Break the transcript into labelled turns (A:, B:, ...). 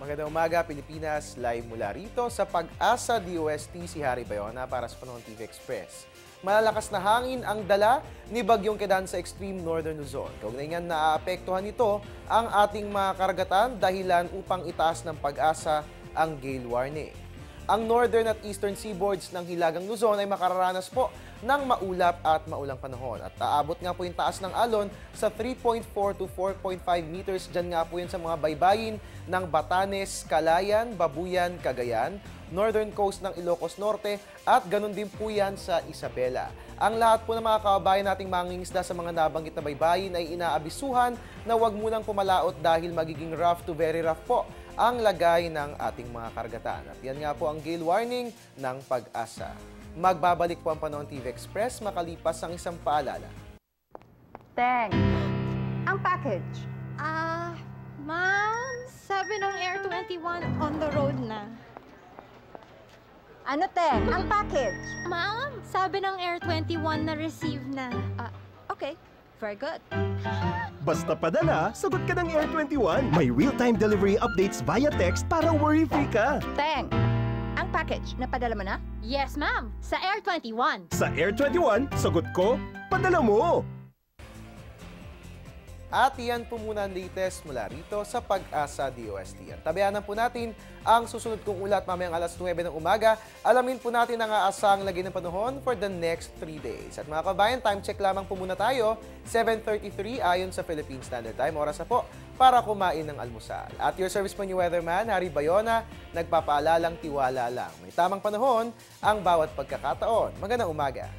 A: Magandang umaga, Pilipinas. Live mula rito sa Pag-asa DOST si Harry Bayona para sa Panahon TV Express. Malalakas na hangin ang dala ni Bagyong Kedan sa extreme northern Luzon. Kaugnay niyan, naaapektuhan nito ang ating mga karagatan dahilan upang itaas ng Pag-asa ang gale warning. Ang northern at eastern seaboards ng Hilagang Luzon ay makararanas po ng maulap at maulang panahon. At aabot nga po yung taas ng alon sa 3.4 to 4.5 meters. Diyan nga po yun sa mga baybayin ng Batanes, Calayan, Babuyan, Cagayan, northern coast ng Ilocos Norte at ganun din po yan sa Isabela. Ang lahat po ng mga kababayan nating mangingisda sa mga nabanggit na baybayin ay inaabisuhan na huwag munang pumalaot dahil magiging rough to very rough po ang lagay ng ating mga karagatan. At yan nga po ang gale warning ng Pag-asa. Magbabalik po ang Panahon TV Express makalipas ang isang paalala.
B: Teng, ang package.
C: Ma'am, sabi ng Air 21 on the road na.
B: Ano, Teng? Ang package.
C: Ma'am, sabi ng Air 21 na receive na.
B: Okay, very good.
D: Basta padala, sagot ka ng Air 21. May real-time delivery updates via text para worry-free ka.
B: Teng, ang package, napadala mo na?
C: Yes, ma'am, sa Air 21.
D: Sa Air 21, sagot ko, padala mo!
A: At iyan po muna ang latest mula rito sa Pag-asa DOST. At tabayanan po natin ang susunod kong ulat mamayang alas 9 ng umaga. Alamin po natin ang aasang lagay ng panahon for the next 3 days. At mga kabayan, time check lamang po muna tayo. 7:33 ayon sa Philippine Standard Time. Oras na po para kumain ng almusal. At your service po ni Weatherman, Harry Bayona, nagpapaalalang tiwala lang. May tamang panahon ang bawat pagkakataon. Magandang umaga.